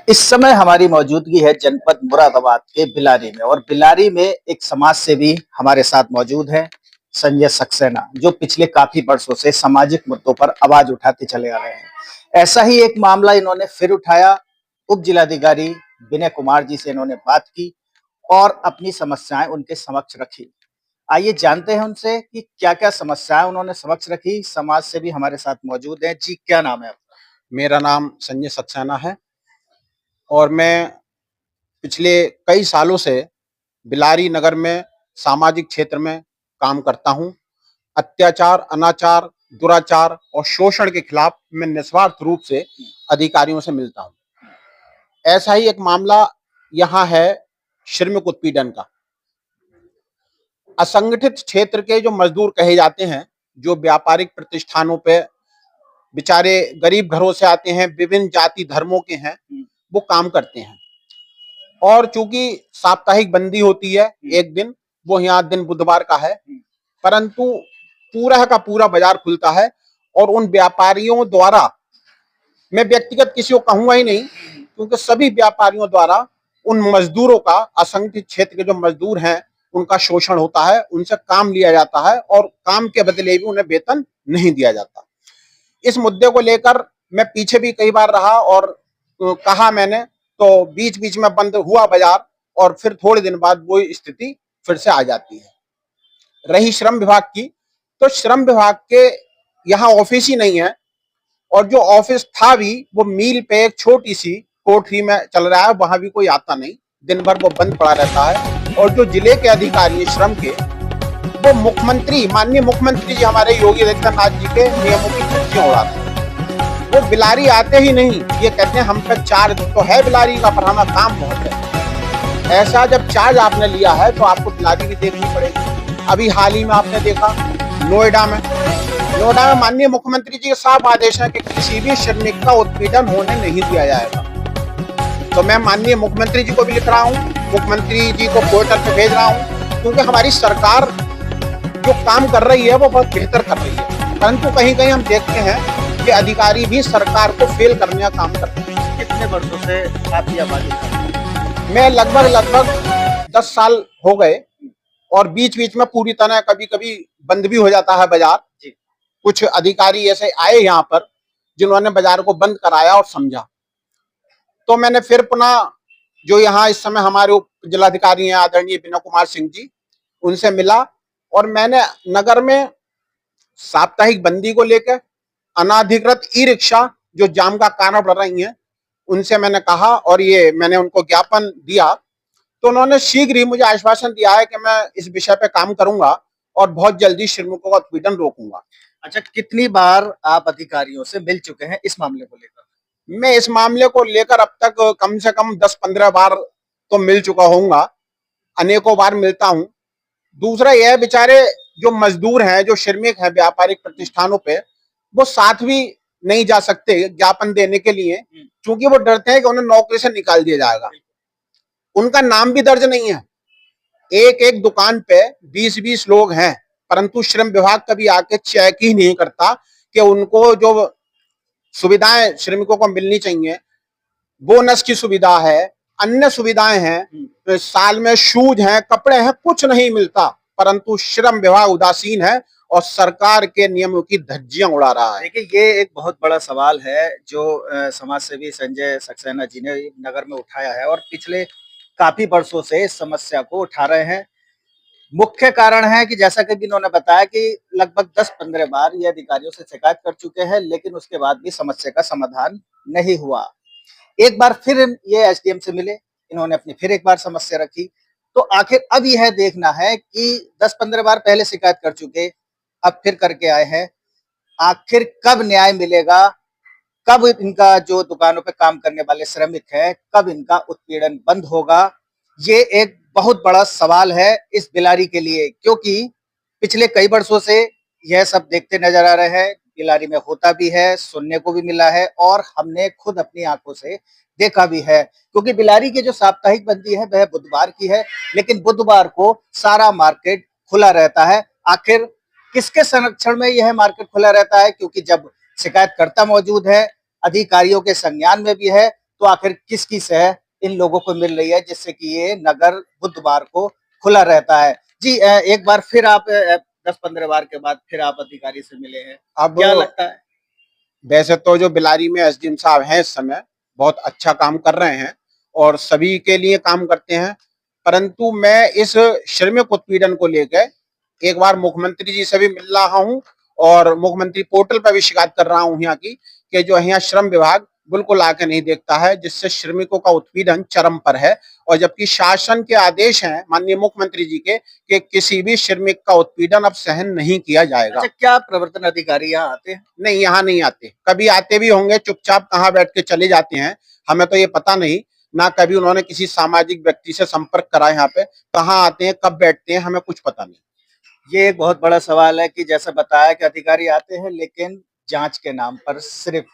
इस समय हमारी मौजूदगी है जनपद मुरादाबाद के बिलारी में और बिलारी में एक समाज सेवी हमारे साथ मौजूद है, संजय सक्सेना, जो पिछले काफी वर्षों से सामाजिक मुद्दों पर आवाज उठाते चले आ रहे हैं। ऐसा ही एक मामला इन्होंने फिर उठाया। उप जिलाधिकारी विनय कुमार जी से इन्होंने बात की और अपनी समस्याएं उनके समक्ष रखी। आइए जानते हैं उनसे कि क्या-क्या समस्याएं उन्होंने समक्ष रखी। समाज सेवी हमारे साथ मौजूद हैं। जी, क्या नाम है आपका? मेरा नाम संजय सक्सेना है और मैं पिछले कई सालों से बिलारी नगर में सामाजिक क्षेत्र में काम करता हूं। अत्याचार, अनाचार, दुराचार और शोषण के खिलाफ मैं निस्वार्थ रूप से अधिकारियों से मिलता हूं। ऐसा ही एक मामला यहाँ है श्रमिक उत्पीड़न का। असंगठित क्षेत्र के जो मजदूर कहे जाते हैं, जो व्यापारिक प्रतिष्ठानों पे बेचारे गरीब घरों से आते हैं, विभिन्न जाति धर्मों के हैं, वो काम करते हैं। और चूंकि साप्ताहिक बंदी होती है, एक दिन वो यहाँ दिन बुधवार का है, परंतु पूरा का पूरा बाजार खुलता है और उन व्यापारियों द्वारा, मैं व्यक्तिगत किसी को कहूंगा ही नहीं, क्योंकि सभी व्यापारियों द्वारा उन मजदूरों का, असंगठित क्षेत्र के जो मजदूर हैं, उनका शोषण होता है, उनसे काम लिया जाता है और काम के बदले भी उन्हें वेतन नहीं दिया जाता। इस मुद्दे को लेकर मैं पीछे भी कई बार रहा और कहा मैंने, तो बीच बीच में बंद हुआ बाजार और फिर थोड़े दिन बाद वो स्थिति फिर से आ जाती है। रही श्रम विभाग की, तो श्रम विभाग के यहाँ ऑफिस ही नहीं है और जो ऑफिस था भी वो मील पे एक छोटी सी कोठरी में चल रहा है, वहां भी कोई आता नहीं, दिन भर वो बंद पड़ा रहता है। और जो जिले के अधिकारी है श्रम के, वो मुख्यमंत्री, माननीय मुख्यमंत्री जी हमारे योगी आदित्यनाथ जी के नियमों की धज्जियां उड़ाते हैं। वो बिलारी आते ही नहीं, ये कहते हैं हम पे चार्ज तो है बिलारी का, पर हमारा काम बहुत है। ऐसा जब चार्ज आपने लिया है तो आपको बिलारी भी देखनी पड़ेगी। अभी हाल ही में आपने देखा नोएडा में माननीय मुख्यमंत्री जी के साफ आदेश है कि किसी भी श्रमिक का उत्पीड़न होने नहीं दिया जाएगा। तो मैं माननीय मुख्यमंत्री जी को भी लिख रहा हूँ, मुख्यमंत्री जी को पोर्टल पे भेज रहा हूँ, क्योंकि हमारी सरकार जो काम कर रही है वो बहुत बेहतर कर रही है, परंतु कहीं कहीं हम देखते हैं कि अधिकारी भी सरकार को फेल करने का काम करते हैं। कितने वर्षों से आप ये आवाज उठा रहे हैं? मैं लगभग 10 साल हो गए और बीच बीच में पूरी तरह कभी कभी बंद भी हो जाता है बाजार। कुछ अधिकारी ऐसे आए यहाँ पर जिन्होंने बाजार को बंद कराया और समझा, तो मैंने फिर पुनः जो यहाँ इस समय हमारे उप जिलाधिकारी हैं आदरणीय विनय कुमार सिंह जी, उनसे मिला और मैंने नगर में साप्ताहिक बंदी को लेकर अनाधिकृत ई रिक्शा जो जाम का कारण बन रही हैं, उनसे मैंने कहा और ये मैंने उनको ज्ञापन दिया। तो उन्होंने शीघ्र ही मुझे आश्वासन दिया है कि मैं इस विषय पे काम करूंगा और बहुत जल्दी श्रमिकों का उत्पीड़न रोकूंगा। अच्छा, कितनी बार आप अधिकारियों से मिल चुके हैं इस मामले को लेकर? मैं इस मामले को लेकर अब तक कम से कम 10-15 बार तो मिल चुका होऊंगा, अनेकों बार मिलता हूं। दूसरा यह, बेचारे जो मजदूर हैं, जो श्रमिक हैं व्यापारिक प्रतिष्ठानों पे, वो साथ भी नहीं जा सकते ज्ञापन देने के लिए, क्योंकि वो डरते हैं कि उन्हें नौकरी से निकाल दिया जाएगा। उनका नाम भी दर्ज नहीं है। एक एक दुकान पे 20-20 लोग हैं, परंतु श्रम विभाग कभी आके चेक ही नहीं करता कि उनको जो सुविधाएं श्रमिकों को मिलनी चाहिए, बोनस की सुविधा है, अन्य सुविधाएं हैं, साल में शूज हैं, कपड़े हैं, कुछ नहीं मिलता, परंतु श्रम विभाग उदासीन है और सरकार के नियमों की धज्जियां उड़ा रहा है। देखिए, ये एक बहुत बड़ा सवाल है जो समाज सेवी संजय सक्सेना जी ने नगर में उठाया है और पिछले काफी वर्षों से इस समस्या को उठा रहे हैं। मुख्य कारण है कि जैसा कि इन्होंने बताया कि लगभग 10-15 बार ये अधिकारियों से शिकायत कर चुके हैं, लेकिन उसके बाद भी समस्या का समाधान नहीं हुआ। एक बार फिर ये एसडीएम से मिले, इन्होंने अपनी फिर एक बार समस्या रखी। तो आखिर अब यह देखना है कि 10-15 बार पहले शिकायत कर चुके, अब फिर करके आए हैं। आखिर कब न्याय मिलेगा? कब इनका जो दुकानों पे काम करने वाले श्रमिक हैं, कब इनका उत्पीड़न बंद होगा? ये एक बहुत बड़ा सवाल है इस बिलारी के लिए, क्योंकि पिछले कई वर्षों से यह सब देखते नजर आ रहे हैं। बिलारी में होता भी है, सुनने को भी मिला है और हमने खुद अपनी आंखों से देखा भी है, क्योंकि बिलारी की जो साप्ताहिक बंदी है वह बुधवार की है, लेकिन बुधवार को सारा मार्केट खुला रहता है। आखिर किसके संरक्षण में यह मार्केट खुला रहता है? क्योंकि जब शिकायतकर्ता मौजूद है, अधिकारियों के संज्ञान में भी है, तो आखिर किसकी सह इन लोगों को मिल रही है जिससे कि ये नगर बुधवार को खुला रहता है। जी एक बार फिर आप 10-15 बार के बाद फिर आप अधिकारी से मिले हैं, अब क्या लगता है? वैसे तो जो बिलारी में एसडीएम साहब हैं इस समय बहुत अच्छा काम कर रहे हैं और सभी के लिए काम करते हैं, परंतु मैं इस श्रमिक उत्पीड़न को लेकर एक बार मुख्यमंत्री जी से भी मिल रहा हूं और मुख्यमंत्री पोर्टल पर भी शिकायत कर रहा हूं यहाँ की कि जो यहाँ श्रम विभाग बिल्कुल आके नहीं देखता है, जिससे श्रमिकों का उत्पीड़न चरम पर है। और जबकि शासन के आदेश हैं माननीय मुख्यमंत्री जी के कि किसी भी श्रमिक का उत्पीड़न अब सहन नहीं किया जाएगा। अच्छा, क्या प्रवर्तन अधिकारी यहाँ आते हैं? नहीं, यहाँ नहीं आते, कभी आते भी होंगे चुपचाप कहाँ बैठ के चले जाते हैं, हमें तो ये पता नहीं। ना कभी उन्होंने किसी सामाजिक व्यक्ति से संपर्क करा, यहाँ पे कहाँ आते हैं कब बैठते हैं हमें कुछ पता नहीं। ये एक बहुत बड़ा सवाल है कि जैसा बताया कि अधिकारी आते हैं लेकिन जांच के नाम पर सिर्फ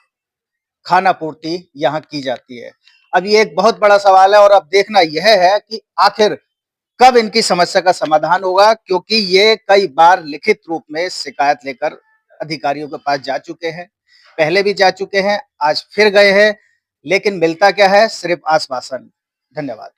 खाना पूर्ति यहाँ की जाती है। अब ये एक बहुत बड़ा सवाल है और अब देखना यह है कि आखिर कब इनकी समस्या का समाधान होगा, क्योंकि ये कई बार लिखित रूप में शिकायत लेकर अधिकारियों के पास जा चुके हैं, पहले भी जा चुके हैं, आज फिर गए हैं, लेकिन मिलता क्या है? सिर्फ आश्वासन। धन्यवाद।